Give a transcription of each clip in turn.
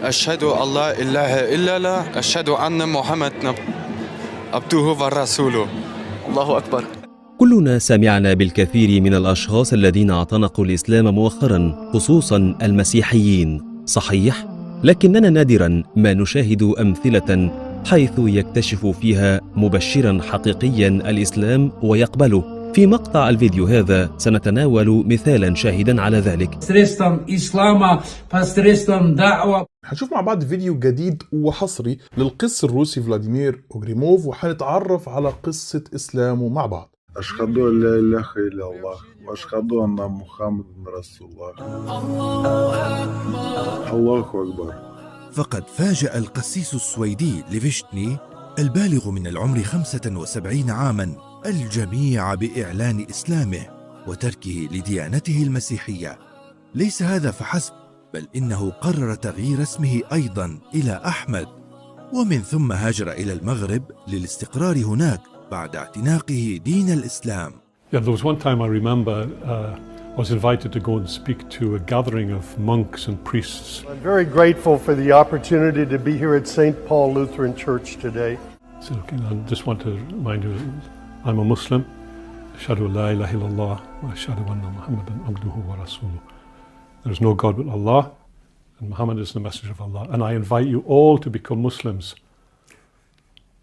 أشهد أن لا إله إلا الله أشهد أن محمد عبده ورسوله. الله أكبر. كلنا سمعنا بالكثير من الأشخاص الذين اعتنقوا الإسلام مؤخرا، خصوصا المسيحيين، صحيح؟ لكننا نادرا ما نشاهد أمثلة حيث يكتشف فيها مبشرا حقيقيا الإسلام ويقبله. في مقطع الفيديو هذا سنتناول مثالا شاهدا على ذلك. هنشوف مع بعض فيديو جديد وحصري للقس الروسي فلاديمير أوغريموف، وهنتعرف على قصة إسلامه مع بعض. أشهد أن لا إله إلا الله وأشهد أن محمد رسول الله. الله أكبر. فقد فاجأ القسيس السويدي ليفشتني البالغ من العمر 75 عاما الجميع بإعلان إسلامه وتركه لديانته المسيحية. ليس هذا فحسب، بل إنه قرر تغيير اسمه أيضا إلى أحمد، ومن ثم هاجر إلى المغرب للاستقرار هناك بعد اعتناقه دين الإسلام. Yeah, there was one time I remember I was invited to go and speak to a gathering of monks and priests. I'm very grateful for the opportunity to be here at St. Paul Lutheran Church today. So, I just want to remind you, I'm a Muslim. أشهد أن لا إله إلا الله وأشهد أن محمدا عبده ورسوله. There is no God but Allah, and Muhammad is the messenger of Allah. And I invite you all to become Muslims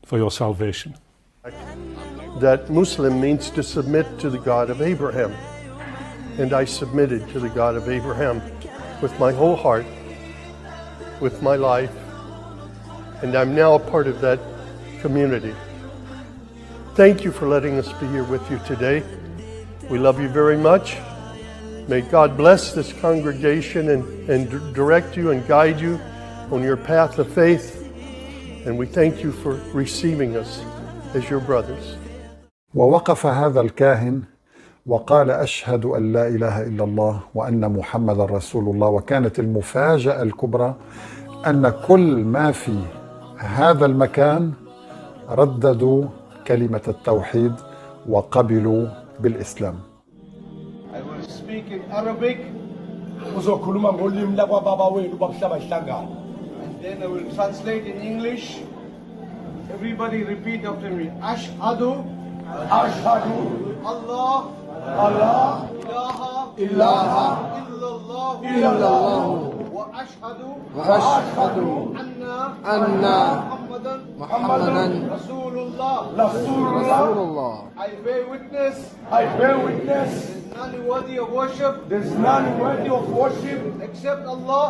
for your salvation. That Muslim means to submit to the God of Abraham. And I submitted to the God of Abraham with my whole heart, with my life, and I'm now a part of that community. Thank you for letting us be here with you today. We love you very much. May God bless this congregation and direct you and guide you on your path of faith. And we thank you for receiving us as your brothers. ووقف هذا الكاهن وقال أشهد أن لا إله إلا الله وأن محمد رسول الله. وكانت المفاجأة الكبرى أن كل ما في هذا المكان رددوا كلمة التوحيد وقبلوا بالإسلام. I will speak in Arabic. And then I will translate in English. Everybody repeat after me. Ashhadu. Ashhadu. Allah. Allah. Ilaha. Illallah. Illallah. Wa ashhadu. Anna. Muhammadan. Rasulullah. Rasulullah. I bear witness. None worthy of worship. There's none worthy of worship except Allah.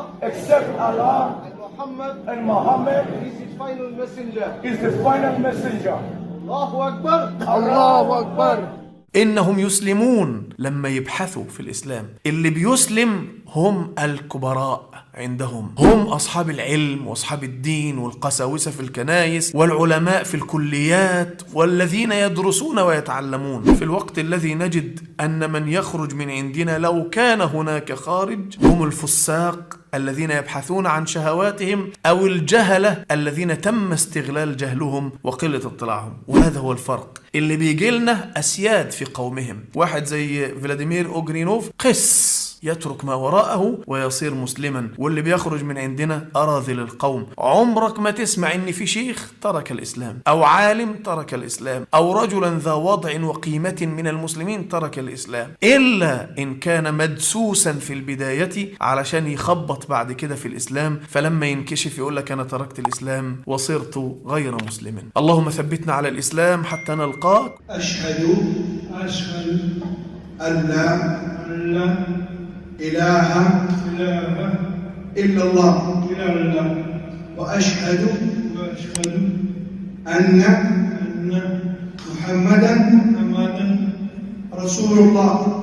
And Muhammad is his final messenger. Allahu Akbar. Allahu Akbar. إنهم يسلمون لما يبحثوا في الإسلام. اللي بيسلم هم الكبراء عندهم، هم أصحاب العلم وأصحاب الدين والقساوسة في الكنائس والعلماء في الكليات والذين يدرسون ويتعلمون. في الوقت الذي نجد أن من يخرج من عندنا لو كان هناك خارج هم الفساق الذين يبحثون عن شهواتهم أو الجهلة الذين تم استغلال جهلهم وقلة اطلاعهم. وهذا هو الفرق. اللي بيجي لنا أسياد في قومهم، واحد زي فلاديمير أوغرينوف قس يترك ما وراءه ويصير مسلما، واللي بيخرج من عندنا أراذل القوم. عمرك ما تسمع إن في شيخ ترك الإسلام أو عالم ترك الإسلام أو رجلا ذا وضع وقيمة من المسلمين ترك الإسلام، إلا إن كان مدسوسا في البداية علشان يخبط بعد كده في الإسلام، فلما ينكشف يقول لك أنا تركت الإسلام وصرت غير مسلم. اللهم ثبتنا على الإسلام حتى نلقاك. أشهد أن لا إله إلا الله وأشهد أن محمدا رسول الله.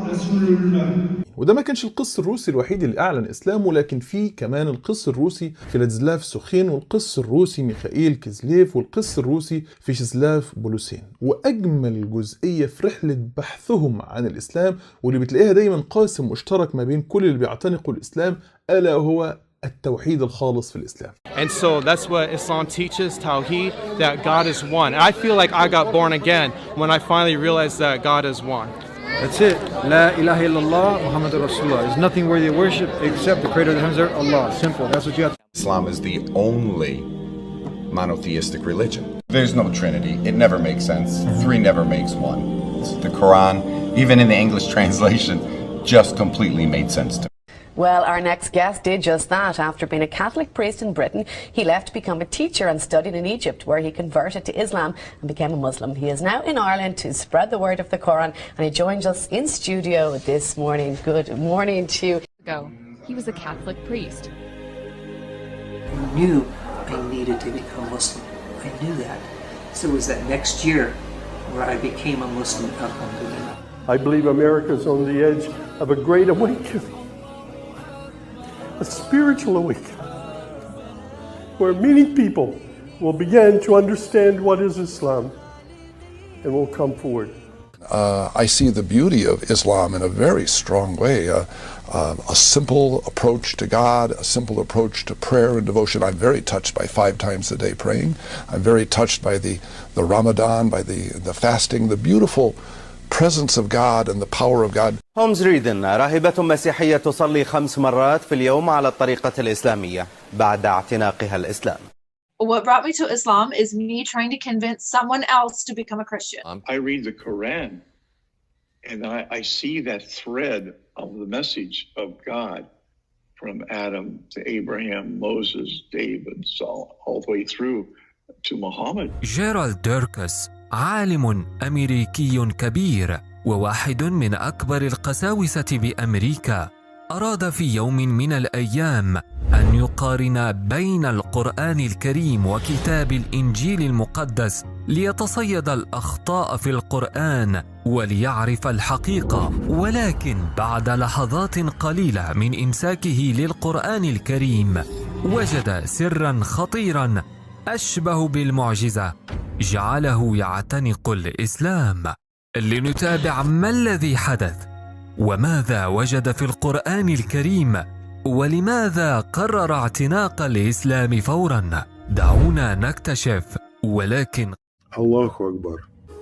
وده ما كانش القس الروسي الوحيد اللي أعلن إسلامه، لكن في كمان القس الروسي فلادزلاف سوخين والقس الروسي ميخائيل كيزليف والقس الروسي فيشزلاف بولوسين. وأجمل جزئية في رحلة بحثهم عن الإسلام واللي بتلاقيها دايما قاسم مشترك ما بين كل اللي بيعتنقوا الإسلام، ألا هو التوحيد الخالص في الإسلام. And so that's what Islam teaches, Tawheed, that God is one. And I feel like I got born again when I finally realized that God is one. That's it. La ilaha illallah, Muhammad Rasulullah. There's nothing worthy of worship except the creator of the heavens and earth, Allah. Simple. That's what you have to Islam is the only monotheistic religion. There's no Trinity. It never makes sense. Three never makes one. The Quran, even in the English translation, just completely made sense to me. Well, our next guest did just that. After being a Catholic priest in Britain, he left to become a teacher and studied in Egypt, where he converted to Islam and became a Muslim. He is now in Ireland to spread the word of the Quran, and he joins us in studio this morning. Good morning to you. He was a Catholic priest. I knew I needed to become Muslim. I knew that. So it was that next year where I became a Muslim, alhamdulillah. I believe America's on the edge of a great awakening, a spiritual awakening, where many people will begin to understand what is Islam and will come forward. I see the beauty of Islam in a very strong way. A simple approach to God, a simple approach to prayer and devotion. I'm very touched by 5 times a day praying. I'm very touched by the Ramadan, by the fasting, the beautiful presence of God and the power of God. هومز ريدن راهبة مسيحية تصلي 5 مرات في اليوم على الطريقة الإسلامية بعد اعتناقها الإسلام. What brought me to Islam is me trying to convince someone else to become a Christian. I read the Quran and I see that thread of the message of God from Adam to Abraham, Moses, David, Saul, all the way through to Muhammad. جيرالد ديركس عالم أمريكي كبير وواحد من أكبر القساوسة بأمريكا، أراد في يوم من الأيام أن يقارن بين القرآن الكريم وكتاب الإنجيل المقدس ليتصيد الأخطاء في القرآن وليعرف الحقيقة، ولكن بعد لحظات قليلة من إمساكه للقرآن الكريم وجد سراً خطيراً أشبه بالمعجزة جعله يعتنق الإسلام. لنتابع ما الذي حدث وماذا وجد في القرآن الكريم ولماذا قرر اعتناق الإسلام فوراً. دعونا نكتشف. ولكن الله أكبر.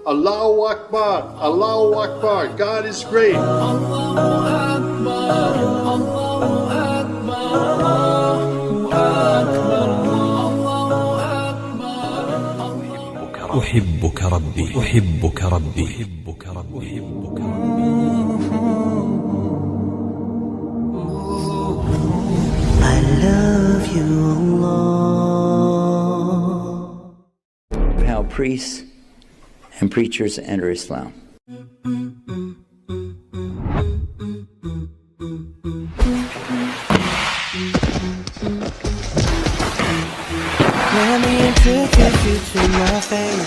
الله أكبر. الله أكبر. God is great. الله أكبر. الله أكبر. أحبك ربي أحبك ربي أحبك ربي أحبك ربي. I love you, Allah. How priests and preachers enter Islam. Let me introduce you to my faith.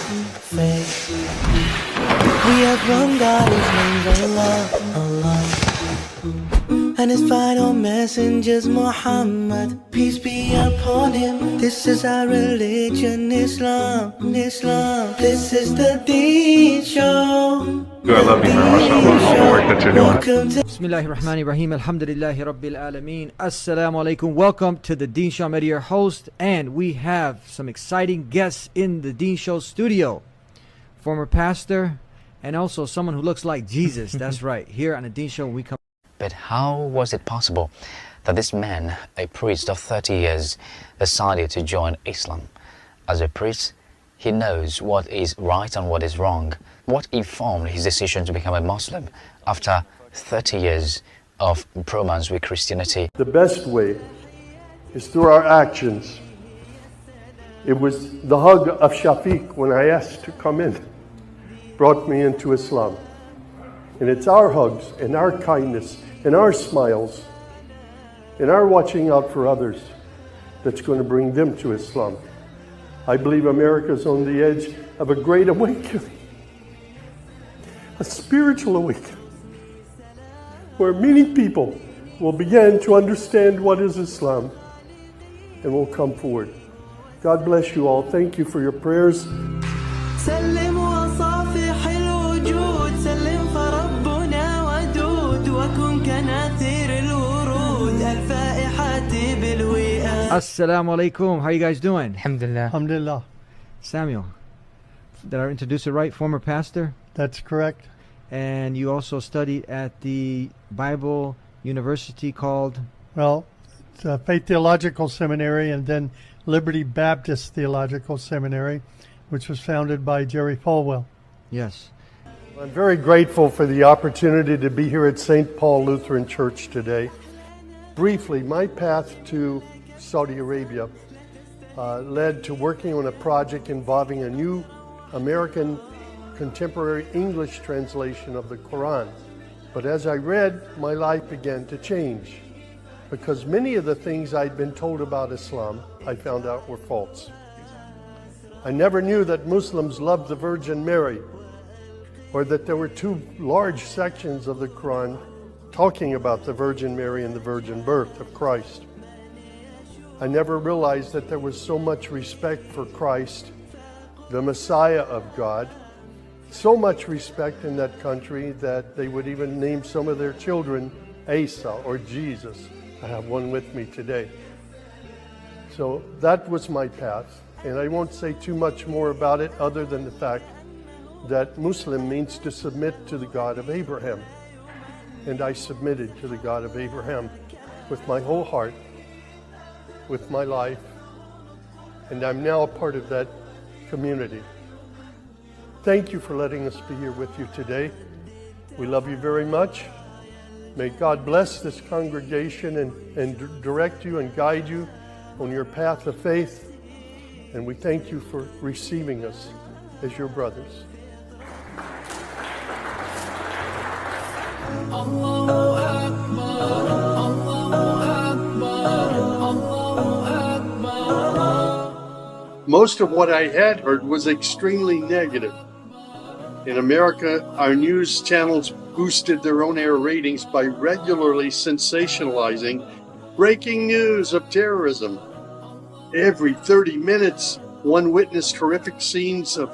We have one God, His name's Allah, Allah. And His final messenger's Muhammad, peace be upon him. This is our religion, Islam, Islam. This is the Deen Show. I love you very much. I love all the work that you're doing. Bismillahirrahmanirrahim. Alhamdulillahi Rabbil Alameen. Assalamu alaikum. Welcome to the Deen Show. I'm Eddie, your host, and we have some exciting guests in the Deen Show studio. Former pastor and also someone who looks like Jesus. That's right. Here on the Deen Show, we come. But how was it possible that this man, a priest of 30 years, decided to join Islam? As a priest, he knows what is right and what is wrong. What informed his decision to become a Muslim after 30 years of bromance with Christianity? The best way is through our actions. It was the hug of Shafiq when I asked to come in, brought me into Islam. And it's our hugs and our kindness and our smiles and our watching out for others that's going to bring them to Islam. I believe America's on the edge of a great awakening, a spiritual awakening, where many people will begin to understand what is Islam and will come forward. God bless you all. Thank you for your prayers. سلم وصافح الوجود سلم فربنا ودود وكن كناثير الورود الفائحة بالوئام. Assalamu alaikum. How are you guys doing? Alhamdulillah. Alhamdulillah. Samuel, did I introduce it right? Former pastor? That's correct. And you also studied at the Bible University called? Well, Faith Theological Seminary and then Liberty Baptist Theological Seminary, which was founded by Jerry Falwell. Yes. I'm very grateful for the opportunity to be here at St. Paul Lutheran Church today. Briefly, my path to Saudi Arabia led to working on a project involving a new American contemporary English translation of the Quran. But as I read, my life began to change, because many of the things I'd been told about Islam, I found out were false. I never knew that Muslims loved the Virgin Mary, or that there were two large sections of the Quran talking about the Virgin Mary and the virgin birth of Christ. I never realized that there was so much respect for Christ, the Messiah of God, so much respect in that country that they would even name some of their children Asa or Jesus. I have one with me today. So that was my path, and I won't say too much more about it other than the fact that Muslim means to submit to the God of Abraham. And I submitted to the God of Abraham with my whole heart, with my life, and I'm now a part of that community. Thank you for letting us be here with you today. We love you very much. May God bless this congregation and direct you and guide you on your path of faith. And we thank you for receiving us as your brothers. Most of what I had heard was extremely negative. In America, our news channels boosted their on-air ratings by regularly sensationalizing breaking news of terrorism. Every 30 minutes, one witnessed horrific scenes of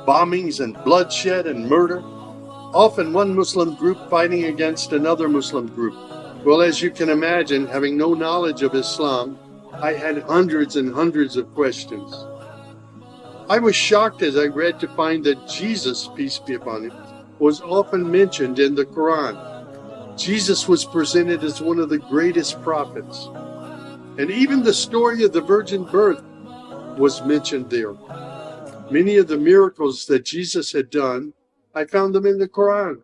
bombings and bloodshed and murder, often one Muslim group fighting against another Muslim group. Well, as you can imagine, having no knowledge of Islam, I had hundreds and hundreds of questions. I was shocked as I read to find that Jesus, peace be upon him, was often mentioned in the Quran. Jesus was presented as one of the greatest prophets. And even the story of the virgin birth was mentioned there. Many of the miracles that Jesus had done, I found them in the Quran.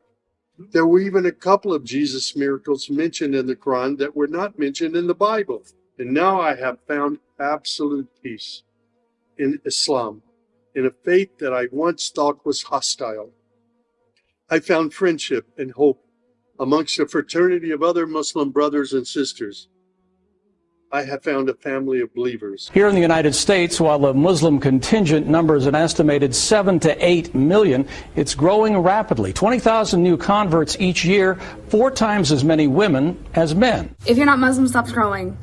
There were even a couple of Jesus miracles mentioned in the Quran that were not mentioned in the Bible. And now I have found absolute peace in Islam, in a faith that I once thought was hostile. I found friendship and hope amongst a fraternity of other Muslim brothers and sisters. I have found a family of believers. Here in the United States, while the Muslim contingent numbers an estimated 7 to 8 million, it's growing rapidly. 20,000 new converts each year, 4 times as many women as men. If you're not Muslim, stop scrolling.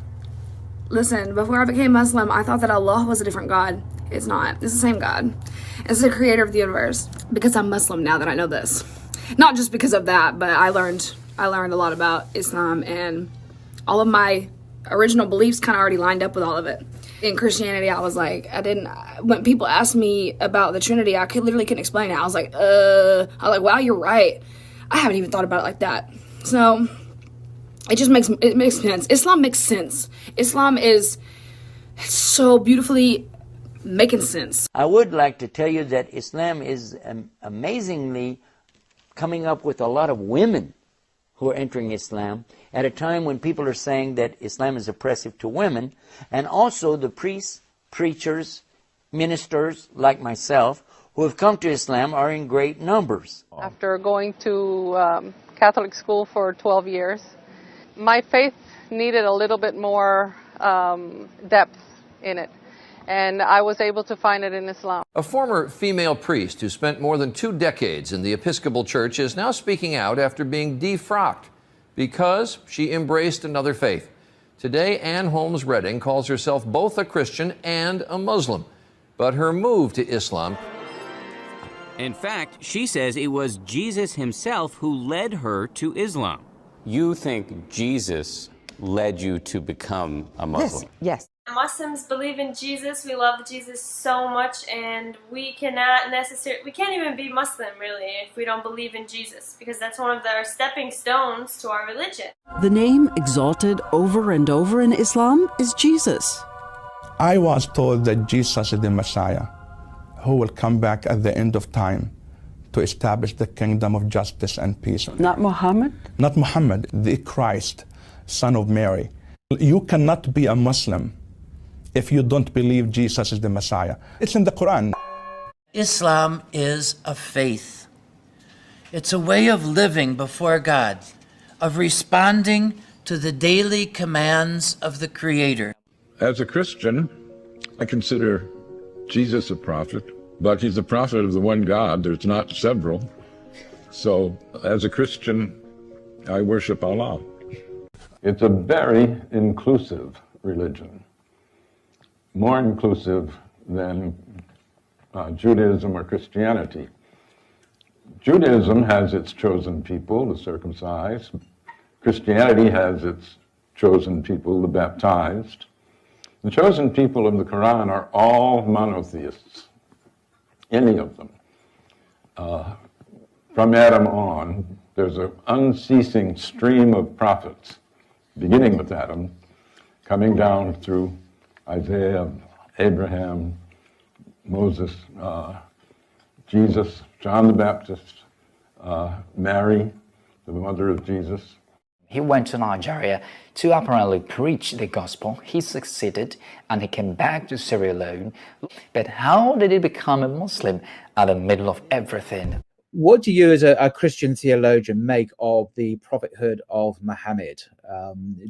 Listen, before I became Muslim, I thought that Allah was a different God. It's not. It's the same God. It's the creator of the universe. Because I'm Muslim now that I know this. Not just because of that, but I learned a lot about Islam, and all of my original beliefs kind of already lined up with all of it. In Christianity, I was like, when people asked me about the Trinity, I literally couldn't explain it. I was like, wow, you're right. I haven't even thought about it like that. So it makes sense. Islam makes sense. Islam is so beautifully making sense. I would like to tell you that Islam is amazingly coming up with a lot of women who are entering Islam at a time when people are saying that Islam is oppressive to women, and also the priests, preachers, ministers like myself who have come to Islam are in great numbers. After going to Catholic school for 12 years, my faith needed a little bit more depth in it, and I was able to find it in Islam. A former female priest who spent more than 2 decades in the Episcopal Church is now speaking out after being defrocked because she embraced another faith. Today, Ann Holmes Redding calls herself both a Christian and a Muslim, but her move to Islam. In fact, she says it was Jesus himself who led her to Islam. You think Jesus led you to become a Muslim? Yes. Muslims believe in Jesus. We love Jesus so much, and we can't even be Muslim really if we don't believe in Jesus, because that's one of their stepping stones to our religion. The name exalted over and over in Islam is Jesus. I was told that Jesus is the Messiah who will come back at the end of time to establish the kingdom of justice and peace. Not Muhammad? Not Muhammad, the Christ, son of Mary. You cannot be a Muslim if you don't believe Jesus is the Messiah. It's in the Quran. Islam is a faith. It's a way of living before God, of responding to the daily commands of the Creator. As a Christian, I consider Jesus a prophet, but he's a prophet of the one God. There's not several. So as a Christian, I worship Allah. It's a very inclusive religion, more inclusive than Judaism or Christianity. Judaism has its chosen people, the circumcised. Christianity has its chosen people, the baptized. The chosen people of the Quran are all monotheists, any of them. From Adam on, there's an unceasing stream of prophets, beginning with Adam, coming down through Isaiah, Abraham, Moses, Jesus, John the Baptist, Mary, the mother of Jesus. He went to Nigeria to apparently preach the gospel. He succeeded and he came back to Sierra Leone. But how did he become a Muslim at the middle of everything? What do you as a Christian theologian make of the prophethood of Muhammad?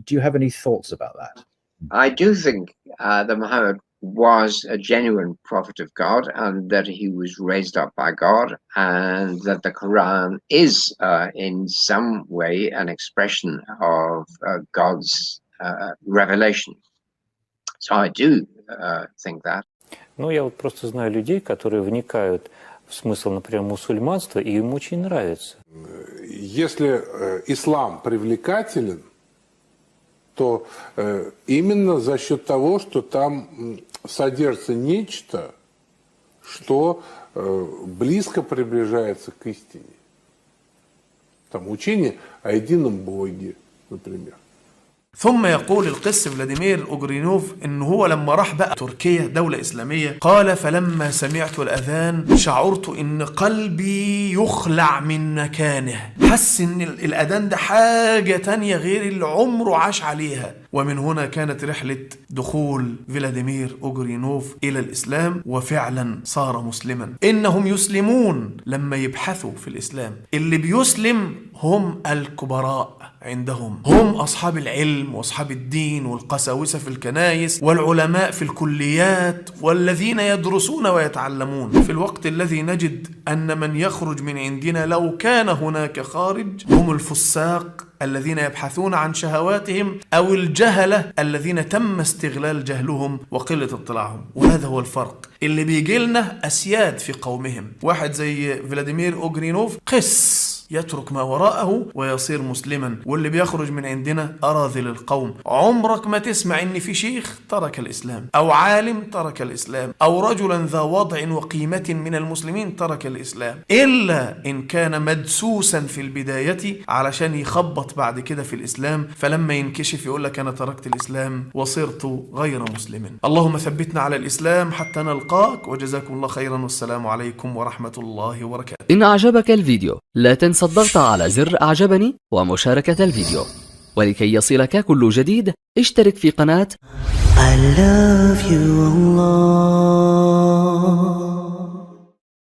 Do you have any thoughts about that? I do think that Muhammad was a genuine prophet of God, and that he was raised up by God, and that the Quran is in some way an expression of God's revelation. So I do think that. Ну, я вот просто знаю людей, которые вникают в смысл, например, мусульманства, и им очень нравится. Если ислам привлекателен, то именно за счет того, что там содержится нечто, что близко приближается к истине. Там учение о едином Боге, например. ثم يقول القس فلاديمير أوغرينوف إن هو لما راح بقى تركيا دولة إسلامية قال: فلما سمعت الأذان شعرت إن قلبي يخلع من مكانه. حس إن الأذان ده حاجة تانية غير اللي عمره عاش عليها. ومن هنا كانت رحلة دخول فلاديمير أوغرينوف إلى الإسلام، وفعلا صار مسلما. إنهم يسلمون لما يبحثوا في الإسلام. اللي بيسلم هم الكبراء عندهم، هم أصحاب العلم وأصحاب الدين والقساوسة في الكنائس والعلماء في الكليات والذين يدرسون ويتعلمون. في الوقت الذي نجد أن من يخرج من عندنا لو كان هناك خارج هم الفساق الذين يبحثون عن شهواتهم أو الجهلة الذين تم استغلال جهلهم وقلة اطلاعهم. وهذا هو الفرق. اللي بيجي لنا أسياد في قومهم، واحد زي فلاديمير أوغرينوف قس يترك ما وراءه ويصير مسلما، واللي بيخرج من عندنا أراذل القوم. عمرك ما تسمع إن في شيخ ترك الإسلام أو عالم ترك الإسلام أو رجلا ذا وضع وقيمة من المسلمين ترك الإسلام، إلا إن كان مدسوسا في البداية علشان يخبط بعد كده في الإسلام، فلما ينكشف يقول لك أنا تركت الإسلام وصرت غير مسلم. اللهم ثبتنا على الإسلام حتى نلقاك، وجزاكم الله خيرا، والسلام عليكم ورحمة الله وبركاته. إن أعجبك الفيديو لا تنسى الضغط على زر أعجبني ومشاركة الفيديو، ولكي يصلك كل جديد اشترك في قناة I love you Allah.